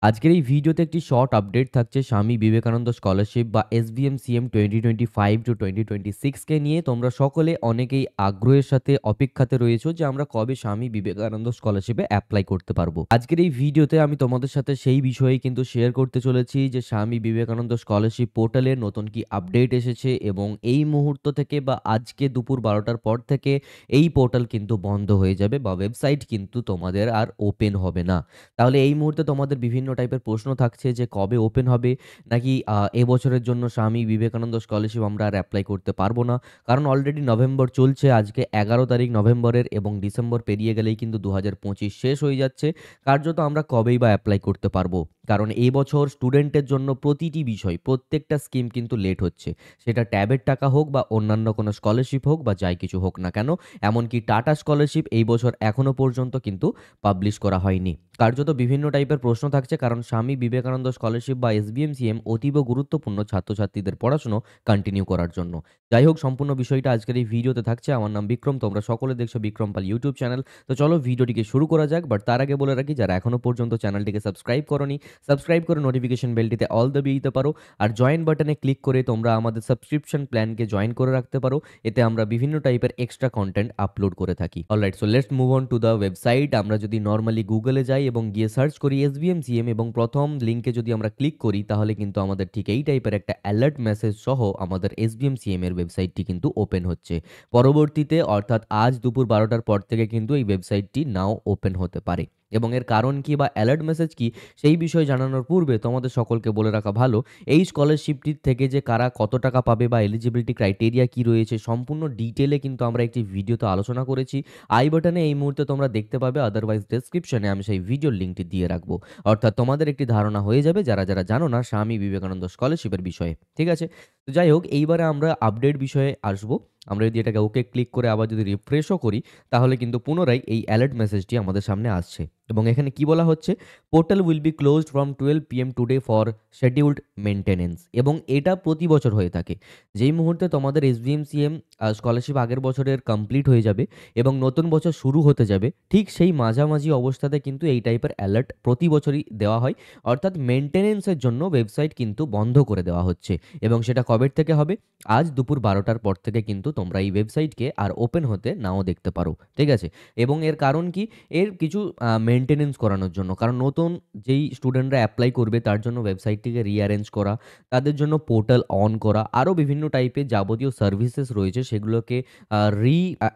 আজকের এই ভিডিওতে একটি শর্ট আপডেট থাকছে স্বামী বিবেকানন্দ স্কলারশিপ বা এসবিএমসিএম 2025 কে নিয়ে। তোমরা সকলে অনেকেই আগ্রহের সাথে অপেক্ষাতে রয়েছো যে আমরা কবে স্বামী বিবেকানন্দ স্কলারশিপে অ্যাপ্লাই করতে পারবো। আজকের এই ভিডিওতে আমি তোমাদের সাথে সেই বিষয়ে কিন্তু শেয়ার করতে চলেছি যে স্বামী বিবেকানন্দ স্কলারশিপ পোর্টালে নতুন কি আপডেট এসেছে এবং এই মুহূর্ত থেকে বা আজকে দুপুর 12টার পর থেকে এই পোর্টাল কিন্তু বন্ধ হয়ে যাবে বা ওয়েবসাইট কিন্তু তোমাদের আর ওপেন হবে না। তাহলে এই মুহূর্তে তোমাদের বিভিন্ন টাইপের প্রশ্ন থাকছে যে কবে ওপেন হবে, নাকি এবছরের জন্য স্বামী বিবেকানন্দ স্কলারশিপ আমরা আর অ্যাপ্লাই করতে পারবো না। কারণ অলরেডি নভেম্বর চলছে, আজকে 11 তারিখ নভেম্বরের এবং ডিসেম্বর পেরিয়ে গেলেই কিন্তু 2025 শেষ হয়ে যাচ্ছে। কার্যত আমরা কবেই বা অ্যাপ্লাই করতে পারবো। কারণ এই বছর স্টুডেন্টের জন্য প্রতিটি বিষয়, প্রত্যেকটা স্কিম কিন্তু লেট হচ্ছে। সেটা ট্যাবের টাকা হোক বা অন্যান্য কোনো স্কলারশিপ হোক বা যাই কিছু হোক না কেন। এমনকি টাটা স্কলারশিপ এই বছর এখনো পর্যন্ত কিন্তু পাবলিশ করা হয়নি। কার্যত বিভিন্ন টাইপের প্রশ্ন থাকছে, কারণ স্বামী বিবেকানন্দ স্কলারশিপ বা এসবিএমসিএম অতীব গুরুত্বপূর্ণ ছাত্রছাত্রীদের পড়াশুনো কন্টিনিউ করার জন্য। যাই হোক, সম্পূর্ণ বিষয়টা আজকের এই ভিডিওতে থাকছে। আমার নাম বিক্রম, তোমরা সকলে দেখছো বিক্রম পাল ইউটিউব চ্যানেল। তো চলো ভিডিওটিকে শুরু করা যাক। বাট তার আগে বলে রাখি, যারা এখনো পর্যন্ত চ্যানেলটিকে সাবস্ক্রাইব করনি, সাবস্ক্রাইব করে নোটিফিকেশন বেলটিতে অল দাবিয়ে দিতে পারো। আর জয়েন বাটনে ক্লিক করে তোমরা আমাদের সাবস্ক্রিপশন প্ল্যানকে জয়েন করে রাখতে পারো। এতে আমরা বিভিন্ন টাইপের এক্সট্রা কন্টেন্ট আপলোড করে থাকি। Alright, so let's move on to the website. আমরা যদি নর্মালি গুগলে যাই এবং গিয়ে সার্চ করি এসবিএমসিএম এবং প্রথম লিঙ্কে যদি আমরা ক্লিক করি, তাহলে কিন্তু আমাদের ঠিক এই টাইপের একটা অ্যালার্ট মেসেজ সহ আমাদের এসবিএমসিএম এর ওয়েবসাইটটি কিন্তু ওপেন হচ্ছে। পরবর্তীতে অর্থাৎ আজ দুপুর 12টার পর থেকে কিন্তু এই ওয়েবসাইটটি নাও ওপেন হতে পারে। এবং এর কারণ কি বা অ্যালার্ট মেসেজ কি, সেই বিষয়ে জানানোর পূর্বে তোমাদের সকলকে বলে রাখা ভালো, এই স্কলারশিপটির থেকে যে কারা কত টাকা পাবে বা এলিজিবিলিটি ক্রাইটেরিয়া কি রয়েছে সম্পূর্ণ ডিটেলে কিন্তু আমরা একটি ভিডিওতে আলোচনা করেছি। আই বাটনে এই মুহূর্তে তোমরা দেখতে পাবে, আদারওয়াইজ ডেসক্রিপশনে আমি সেই ভিডিওর লিঙ্কটি দিয়ে রাখবো। অর্থাৎ তোমাদের একটি ধারণা হয়ে যাবে যারা যারা জানো না স্বামী বিবেকানন্দ স্কলারশিপের বিষয়ে। ঠিক আছে, তো যাই হোক, এইবারে আমরা আপডেট বিষয়ে আসবো। আমরা যদি এটাকে ওকে ক্লিক করে আবার যদি রিফ্রেশও করি, তাহলে কিন্তু পুনরায় এই অ্যালার্ট মেসেজটি আমাদের সামনে আসছে। এবং এখানে কি বলা হচ্ছে, portal will be closed from 12 PM today for scheduled maintenance. এবং এটা প্রতি বছর হয়ে থাকে। যেই মুহূর্তে তোমাদের এসবিএমসিএম স্কলারশিপ আগের বছরের কমপ্লিট হয়ে যাবে এবং নতুন বছর শুরু হতে যাবে, ঠিক সেই মাঝামাঝি অবস্থাতে কিন্তু এই টাইপের অ্যালার্ট প্রতি বছরই দেওয়া হয়। অর্থাৎ মেনটেনেন্সের জন্য ওয়েবসাইট কিন্তু বন্ধ করে দেওয়া হচ্ছে। এবং সেটা কবের থেকে হবে? আজ দুপুর 12টার পর থেকে কিন্তু তোমরা এই ওয়েবসাইটকে আর ওপেন হতে নাও দেখতে পারো। ঠিক আছে, এবং এর কারণ কি? এর কিছু মেনটেনেন্স করানোর জন্য। কারণ নতুন যেই স্টুডেন্টরা অ্যাপ্লাই করবে তার জন্য ওয়েবসাইটটিকে রিঅ্যারেঞ্জ করা, তাদের জন্য পোর্টাল অন করা, আরও বিভিন্ন টাইপের যাবতীয় সার্ভিসেস রয়েছে সেগুলোকে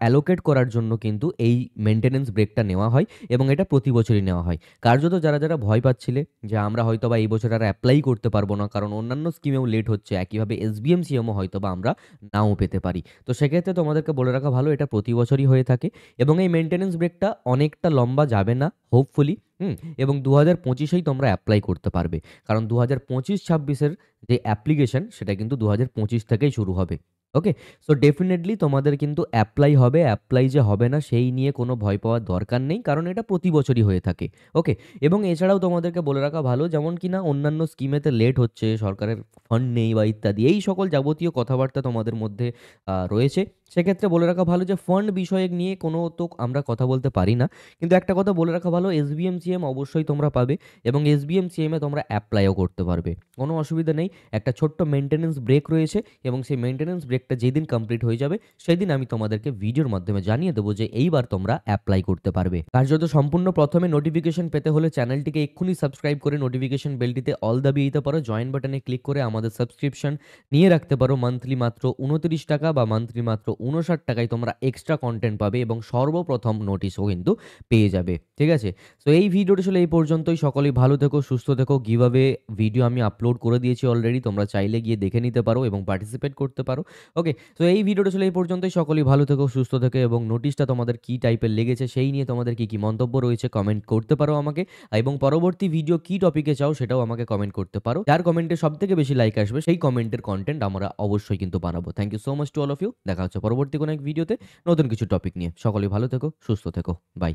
অ্যালোকেট করার জন্য কিন্তু এই মেনটেনেন্স ব্রেকটা নেওয়া হয়। এবং এটা প্রতি বছরই নেওয়া হয়। কার্যত যারা যারা ভয় পাচ্ছিলে যে আমরা হয়তোবা এই বছর আর অ্যাপ্লাই করতে পারবো না, কারণ অন্যান্য স্কিমেও লেট হচ্ছে, একইভাবে এসবিএমসিএমও হয়তোবা আমরা নাও পেতে পারি। তো সেক্ষেত্রে তোমাদেরকে বলে রাখা ভালো, এটা প্রতি বছরই হয়ে থাকে। এবং এই মেনটেনেন্স ব্রেকটা অনেকটা লম্বা যাবে না, হোপফুলি। এবং 2025এই তোমরা অ্যাপ্লাই করতে পারবে। কারণ 2025-26-এর যে অ্যাপ্লিকেশন সেটা কিন্তু 2025 থেকেই শুরু হবে। ওকে, সো ডেফিনেটলি তোমাদের কিন্তু অ্যাপ্লাই হবে। অ্যাপ্লাই যে হবে না সেই নিয়ে কোনো ভয় পাওয়ার দরকার নেই, কারণ এটা প্রতি বছরই হয়ে থাকে। ওকে, এবং এছাড়াও তোমাদেরকে বলে রাখা ভালো, যেমন কিনা অন্যান্য স্কিমেতে লেট হচ্ছে, সরকারের ফান্ড নেই বা ইত্যাদি এই সকল যাবতীয় কথাবার্তা তোমাদের মধ্যে রয়েছে। সেক্ষেত্রে বলে রাখা ভালো যে ফান্ড বিষয়ে নিয়ে কোনো তো আমরা কথা বলতে পারি না। কিন্তু একটা কথা বলে রাখা ভালো, এসবিএমসিএম অবশ্যই তোমরা পাবে এবং এসবিএমসিএম এ তোমরা অ্যাপ্লাইও করতে পারবে। কোনো অসুবিধা নেই। একটা ছোট্ট মেইনটেন্যান্স ব্রেক রয়েছে এবং সেই মেইনটেন্যান্স ব্রেকটা যেদিন কমপ্লিট হয়ে যাবে সেদিন আমি তোমাদেরকে ভিডিওর মাধ্যমে জানিয়ে দেবো যে এইবার তোমরা অ্যাপ্লাই করতে পারবে। কার্যত সম্পূর্ণ প্রথমে নোটিফিকেশন পেতে হলে চ্যানেলটিকে এক্ষুনি সাবস্ক্রাইব করে নোটিফিকেশন বেলটিতে অল দাবিয়ে দিতে পারো। জয়েন বাটনে ক্লিক করে আমাদের সাবস্ক্রিপশন নিয়ে রাখতে পারো। মান্থলি মাত্র 29 টাকা বা মান্থলি মাত্র 59 টাকায় তোমরা এক্সট্রা কন্টেন্ট পাবে এবং সর্বপ্রথম নোটিশও কিন্তু পেয়ে যাবে। ঠিক আছে, সো এই ভিডিওটা ছিল এই পর্যন্তই। সকলেই ভালো থেকো, সুস্থ থেকো। গিভঅ্যাওয়ে ভিডিও আমি আপলোড করে দিয়েছি অলরেডি, তোমরা চাইলে গিয়ে দেখে নিতে পারো এবং পার্টিসিপেট করতে পারো। ওকে, সো এই ভিডিওটা ছিল এই পর্যন্তই। সকলেই ভালো থেকো, সুস্থ থেকো এবং নোটিশটা তোমাদের কী টাইপের লেগেছে সেই নিয়ে তোমাদের কী কী মন্তব্য রয়েছে কমেন্ট করতে পারো আমাকে। এবং পরবর্তী ভিডিও কী টপিকে চাও সেটাও আমাকে কমেন্ট করতে পারো। যার কমেন্টে সবথেকে বেশি লাইক আসবে সেই কমেন্টের কন্টেন্ট আমরা অবশ্যই কিন্তু বানাবো। Thank you so much to all of you. দেখা হচ্ছে পরবর্তী কোনো এক ভিডিওতে নতুন কিছু টপিক নিয়ে। সকলেই ভালো থেকো, সুস্থ থেকো। বাই।